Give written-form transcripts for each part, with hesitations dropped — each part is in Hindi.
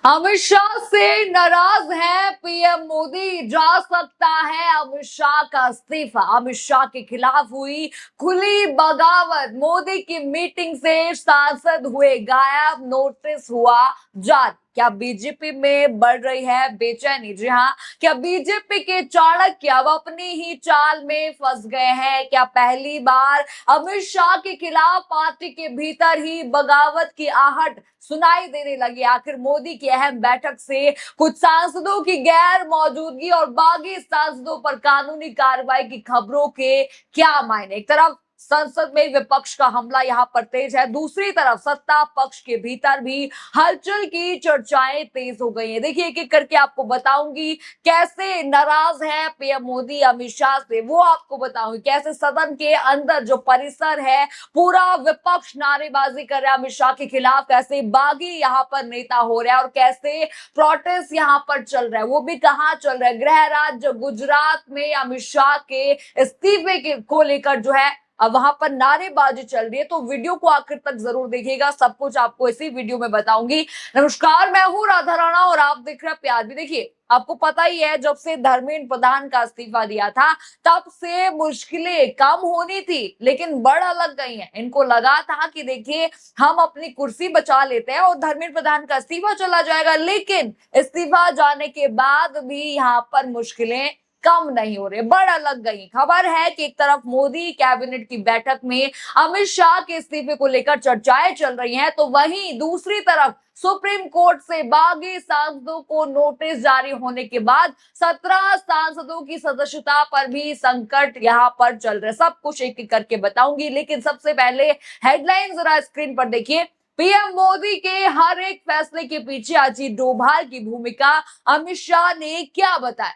अमित शाह से नाराज है पीएम मोदी, जा सकता है अमित शाह का इस्तीफा। अमित शाह के खिलाफ हुई खुली बगावत, मोदी की मीटिंग से सांसद हुए गायब, नोटिस हुआ जारी। क्या बीजेपी में बढ़ रही है बेचैनी? जी हाँ, क्या बीजेपी के चाणक्य अब अपनी ही चाल में फंस गए हैं? क्या पहली बार अमित शाह के खिलाफ पार्टी के भीतर ही बगावत की आहट सुनाई देने लगी? आखिर मोदी की अहम बैठक से कुछ सांसदों की गैर मौजूदगी और बागी सांसदों पर कानूनी कार्रवाई की खबरों के क्या मायने? एक तरफ संसद में विपक्ष का हमला यहां पर तेज है, दूसरी तरफ सत्ता पक्ष के भीतर भी हलचल की चर्चाएं तेज हो गई हैं। देखिए, एक एक करके आपको बताऊंगी कैसे नाराज है पीएम मोदी अमित शाह से, वो आपको बताऊंगी। कैसे सदन के अंदर जो परिसर है, पूरा विपक्ष नारेबाजी कर रहा है अमित शाह के खिलाफ, कैसे बागी यहाँ पर नेता हो रहा है और कैसे प्रोटेस्ट यहाँ पर चल रहा है। वो भी कहाँ चल रहा है? गृह राज्य गुजरात में अमित शाह के इस्तीफे को लेकर जो है अब वहां पर नारेबाजी चल रही है। तो वीडियो को आखिर तक जरूर देखिएगा, सब कुछ आपको इसी वीडियो में बताऊंगी। नमस्कार, मैं हूं राधा राणा और आप देख रहे हैं प्यार भी। देखिए, आपको पता ही है, जब से धर्मेंद्र प्रधान का इस्तीफा दिया था तब से मुश्किलें कम होनी थी, लेकिन बढ़ अलग गई हैं। इनको लगा था कि देखिए, हम अपनी कुर्सी बचा लेते हैं और धर्मेंद्र प्रधान का इस्तीफा चला जाएगा, लेकिन इस्तीफा जाने के बाद भी यहाँ पर मुश्किलें कम नहीं हो रहे, बढ़ अलग गई। खबर है कि एक तरफ मोदी कैबिनेट की बैठक में अमित शाह के इस्तीफे को लेकर चर्चाएं चल रही हैं, तो वहीं दूसरी तरफ सुप्रीम कोर्ट से बागी सांसदों को नोटिस जारी होने के बाद 17 सांसदों की सदस्यता पर भी संकट यहां पर चल रहे। सब कुछ एक एक करके बताऊंगी, लेकिन सबसे पहले हेडलाइन जरा स्क्रीन पर देखिए। पीएम मोदी के हर एक फैसले के पीछे अजीत डोभाल की भूमिका, अमित शाह ने क्या बताया?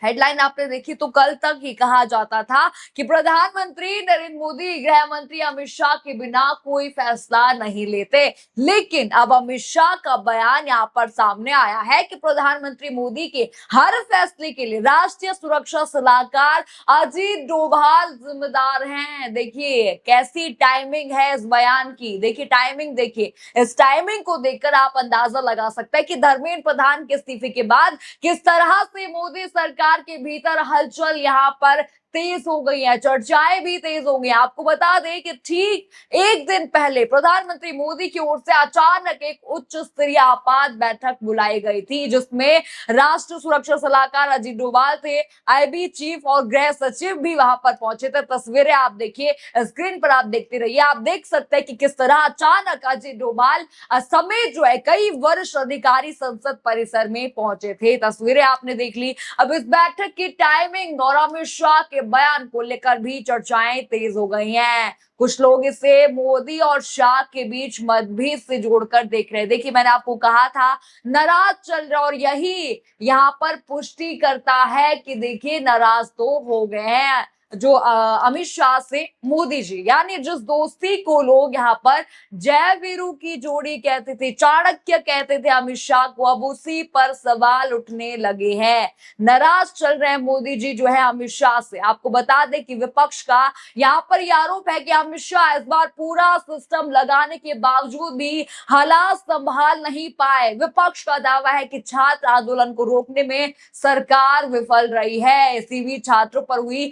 हेडलाइन आपने देखी तो कल तक ही कहा जाता था कि प्रधानमंत्री नरेंद्र मोदी गृह मंत्री अमित शाह के बिना कोई फैसला नहीं लेते, लेकिन अब अमित शाह का बयान यहां पर सामने आया है कि प्रधानमंत्री मोदी के हर फैसले के लिए राष्ट्रीय सुरक्षा सलाहकार अजीत डोभाल जिम्मेदार हैं। देखिए कैसी टाइमिंग है इस बयान की, देखिए टाइमिंग देखिए। इस टाइमिंग को देखकर आप अंदाजा लगा सकते हैं कि धर्मेंद्र प्रधान के इस्तीफे के बाद किस तरह से मोदी सरकार के भीतर हलचल यहां पर तेज हो गई है, चर्चाएं भी तेज हो गई। आपको बता दें कि ठीक एक दिन पहले प्रधानमंत्री मोदी की ओर से अचानक एक उच्च स्तरीय आपात बैठक बुलाई गई थी, जिसमें राष्ट्रीय सुरक्षा सलाहकार अजीत डोभाल थे, आईबी चीफ और गृह सचिव भी वहां पर पहुंचे थे। तस्वीरें आप देखिए स्क्रीन पर, आप देखते रहिए। आप देख सकते हैं कि किस तरह अचानक अजीत डोभाल समेत जो है कई वरिष्ठ अधिकारी संसद परिसर में पहुंचे थे। तस्वीरें आपने देख ली। अब इस बैठक की टाइमिंग और अमित शाह के बयान को लेकर भी चर्चाएं तेज हो गई हैं। कुछ लोग इसे मोदी और शाह के बीच मतभेद से जोड़कर देख रहे हैं। देखिए, मैंने आपको कहा था नाराज चल रहा, और यही यहां पर पुष्टि करता है कि देखिए नाराज तो हो गए हैं जो अमित शाह से मोदी जी, यानी जिस दोस्ती को लोग यहाँ पर जय वीरू की जोड़ी कहते थे, चाणक्य कहते थे अमित शाह को, अब उसी पर सवाल उठने लगे हैं। नाराज चल रहे हैं मोदी जी जो है अमित शाह से। आपको बता दें कि विपक्ष का यहाँ पर यह आरोप है कि अमित शाह इस बार पूरा सिस्टम लगाने के बावजूद भी हालात संभाल नहीं पाए। विपक्ष का दावा है कि छात्र आंदोलन को रोकने में सरकार विफल रही है। इसी बीच छात्रों पर हुई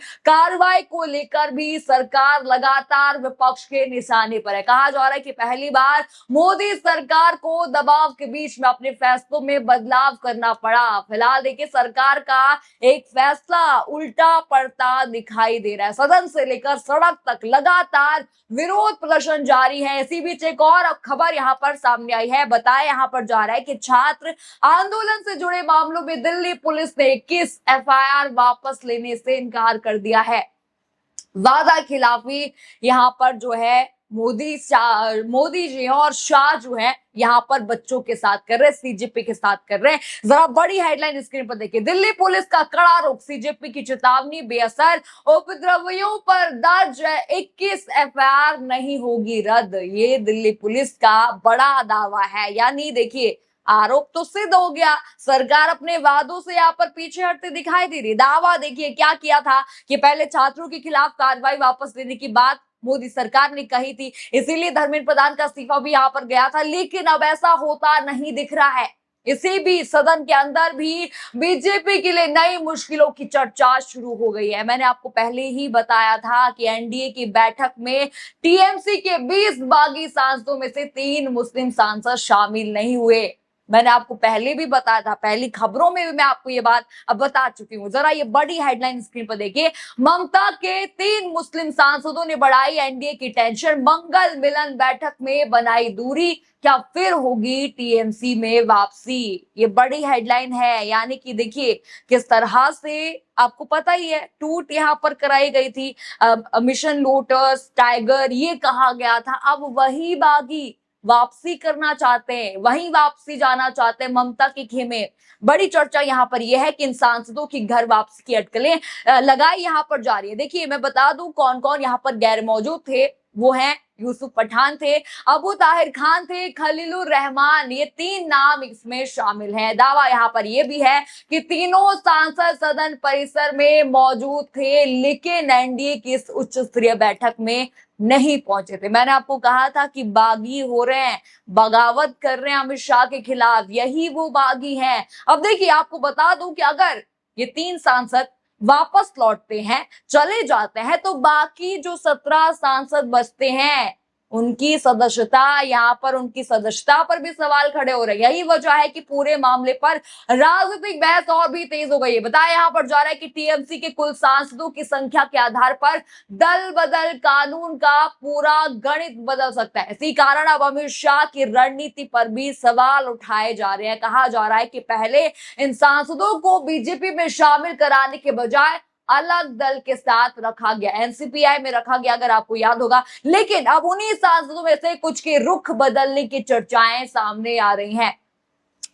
कार्रवाई को लेकर भी सरकार लगातार विपक्ष के निशाने पर है। कहा जा रहा है कि पहली बार मोदी सरकार को दबाव के बीच में अपने फैसलों में बदलाव करना पड़ा। फिलहाल देखिए, सरकार का एक फैसला उल्टा पड़ता दिखाई दे रहा है। सदन से लेकर सड़क तक लगातार विरोध प्रदर्शन जारी है। इसी बीच एक और खबर यहाँ पर सामने आई है। बताया यहाँ पर जा रहा है कि छात्र आंदोलन से जुड़े मामलों में दिल्ली पुलिस ने 21 एफआईआर वापस लेने से इनकार कर दिया है। वादा खिलाफी यहाँ पर जो है मोदी जी और शाह जो है यहाँ पर बच्चों के साथ कर रहे हैं, सीजेपी के साथ कर रहे हैं। जरा बड़ी हेडलाइन स्क्रीन पर देखिए। दिल्ली पुलिस का कड़ा रुख, सीजेपी की चेतावनी बेअसर, उपद्रवियों पर दर्ज 21 एफआईआर नहीं होगी रद्द। ये दिल्ली पुलिस का बड़ा दावा है। यानी देखिए, आरोप तो सिद्ध हो गया, सरकार अपने वादों से यहाँ पर पीछे हटते दिखाई दे रही। दावा देखिए क्या किया था कि पहले छात्रों के खिलाफ कार्रवाई वापस लेने की बात मोदी सरकार ने कही थी, इसीलिए धर्मेंद्र प्रधान का इस्तीफा भी यहाँ पर गया था। लेकिन अब ऐसा होता नहीं दिख रहा है। इसी बीच सदन के अंदर भी बीजेपी के लिए नई मुश्किलों की चर्चा शुरू हो गई है। मैंने आपको पहले ही बताया था कि एनडीए की बैठक में टीएमसी के 20 बागी सांसदों में से 3 मुस्लिम सांसद शामिल नहीं हुए। मैंने आपको पहले भी बताया था, पहली खबरों में भी मैं आपको ये बात अब बता चुकी हूं। जरा ये बड़ी हेडलाइन स्क्रीन पर देखिए, ममता के 3 मुस्लिम सांसदों ने बढ़ाई एनडीए की टेंशन, मंगल मिलन बैठक में बनाई दूरी, क्या फिर होगी टीएमसी में वापसी। ये बड़ी हेडलाइन है। यानी कि देखिए किस तरह से आपको पता ही है टूट यहां पर कराई गई थी, मिशन लोटस, टाइगर, ये कहा गया था। अब वही बागी वापसी करना चाहते हैं, वहीं वापसी जाना चाहते हैं ममता के खेमे। बड़ी चर्चा यहाँ पर यह है कि इन सांसदों की घर वापसी की अटकलें लगाई यहाँ पर जा रही है। देखिए मैं बता दूं कौन कौन यहाँ पर गैर मौजूद थे। वो हैं यूसुफ पठान थे, अबू ताहिर खान थे, खलीलुर रहमान, ये 3 नाम इसमें शामिल हैं। दावा यहाँ पर यह भी है कि तीनों सांसद सदन परिसर में मौजूद थे, लेकिन एनडीए की इस उच्च स्तरीय बैठक में नहीं पहुंचे थे। मैंने आपको कहा था कि बागी हो रहे हैं, बगावत कर रहे हैं अमित शाह के खिलाफ, यही वो बागी हैं। अब देखिए आपको बता दूं कि अगर ये 3 सांसद वापस लौटते हैं, चले जाते हैं, तो बाकी जो 17 सांसद बचते हैं उनकी सदस्यता, यहाँ पर उनकी सदस्यता पर भी सवाल खड़े हो रहे हैं। यही वजह है कि पूरे मामले पर राजनीतिक बहस और भी तेज हो गई है। बताया यहाँ पर जा रहा है कि टीएमसी के कुल सांसदों की संख्या के आधार पर दल बदल कानून का पूरा गणित बदल सकता है। इसी कारण अब अमित शाह की रणनीति पर भी सवाल उठाए जा रहे हैं। कहा जा रहा है कि पहले इन सांसदों को बीजेपी में शामिल कराने के बजाय अलग दल के साथ रखा गया, एनसीपीआई में रखा गया, अगर आपको याद होगा। लेकिन अब उन्हीं सांसदों में से कुछ के रुख बदलने की चर्चाएं सामने आ रही हैं।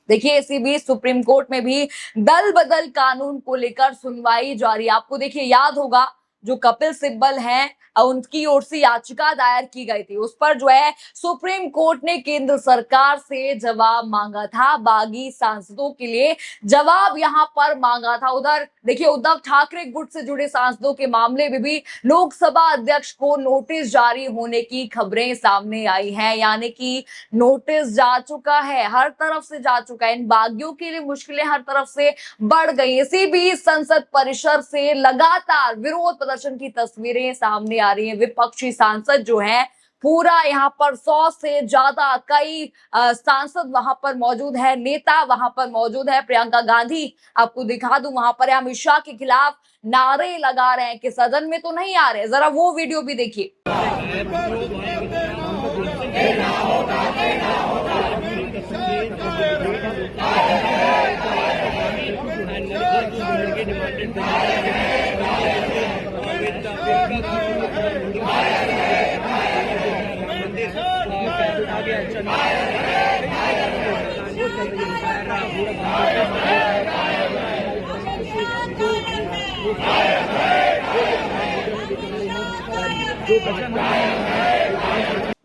देखिए इसी बीच सुप्रीम कोर्ट में भी दल बदल कानून को लेकर सुनवाई जारी। आपको देखिए याद होगा जो कपिल सिब्बल हैं उनकी ओर से याचिका दायर की गई थी, उस पर जो है सुप्रीम कोर्ट ने केंद्र सरकार से जवाब मांगा था। बागी सांसदों के लिए जवाब यहां पर मांगा था। उधर देखिए उद्धव ठाकरे गुट से जुड़े सांसदों के मामले में भी लोकसभा अध्यक्ष को नोटिस जारी होने की खबरें सामने आई हैं। यानी कि नोटिस जा चुका है, हर तरफ से जा चुका है। इन बागियों के लिए मुश्किलें हर तरफ से बढ़ गई। इसी बीच संसद परिसर से लगातार विरोध प्रदर्शन की तस्वीरें सामने आ रही हैं। विपक्षी सांसद जो हैं पूरा यहाँ पर 100 से ज्यादा कई सांसद वहां पर मौजूद है, नेता वहां पर मौजूद है। प्रियंका गांधी आपको दिखा दूं वहां पर अमित शाह के खिलाफ नारे लगा रहे हैं कि सदन में तो नहीं आ रहे। जरा वो वीडियो भी देखिए।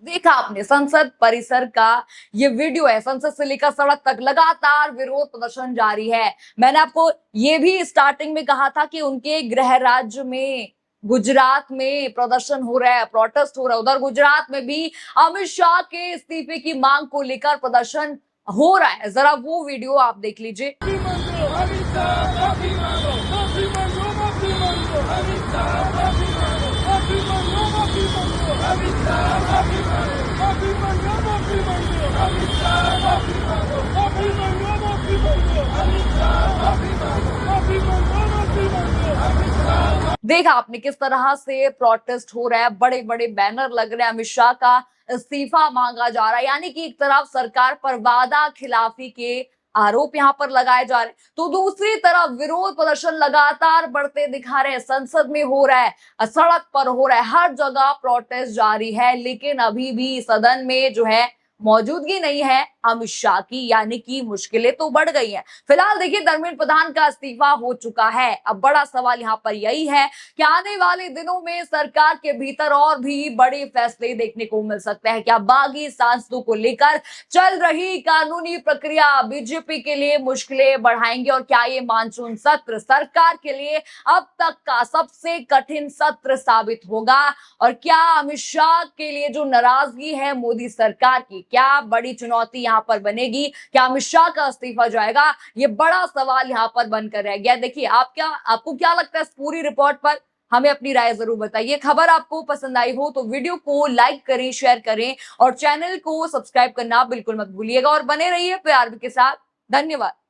देखा आपने संसद परिसर का ये वीडियो है। संसद से लेकर सड़क तक लगातार विरोध प्रदर्शन जारी है। मैंने आपको ये भी स्टार्टिंग में कहा था कि उनके गृह राज्य में गुजरात में प्रदर्शन हो रहा है, प्रोटेस्ट हो रहा है। उधर गुजरात में भी अमित शाह के इस्तीफे की मांग को लेकर प्रदर्शन हो रहा है। जरा वो वीडियो आप देख लीजिए। देखा आपने किस तरह से प्रोटेस्ट हो रहा है, बड़े बड़े बैनर लग रहे हैं, अमित शाह का इस्तीफा मांगा जा रहा है। यानी कि एक तरफ सरकार पर वादा खिलाफी के आरोप यहाँ पर लगाए जा रहे हैं, तो दूसरी तरफ विरोध प्रदर्शन लगातार बढ़ते दिखा रहे हैं। संसद में हो रहा है, सड़क पर हो रहा है, हर जगह प्रोटेस्ट जारी है। लेकिन अभी भी सदन में जो है मौजूदगी नहीं है अमित शाह की, यानी कि मुश्किलें तो बढ़ गई हैं। फिलहाल देखिए धर्मेंद्र प्रधान का इस्तीफा हो चुका है। अब बड़ा सवाल यहाँ पर यही है कि आने वाले दिनों में सरकार के भीतर और भी बड़े फैसले देखने को मिल सकते हैं। क्या बागी सांसदों को लेकर चल रही कानूनी प्रक्रिया बीजेपी के लिए मुश्किलें बढ़ाएंगे, और क्या ये मानसून सत्र सरकार के लिए अब तक का सबसे कठिन सत्र साबित होगा? और क्या अमित शाह के लिए जो नाराजगी है मोदी सरकार की, क्या बड़ी चुनौती यहां पर बनेगी? क्या अमित शाह का इस्तीफा जाएगा? ये बड़ा सवाल यहां पर बनकर रह गया। देखिए आपको क्या लगता है इस पूरी रिपोर्ट पर? हमें अपनी राय जरूर बताइए। खबर आपको पसंद आई हो तो वीडियो को लाइक करें, शेयर करें और चैनल को सब्सक्राइब करना बिल्कुल मत भूलिएगा, और बने रहिए पीआरबी के साथ। धन्यवाद।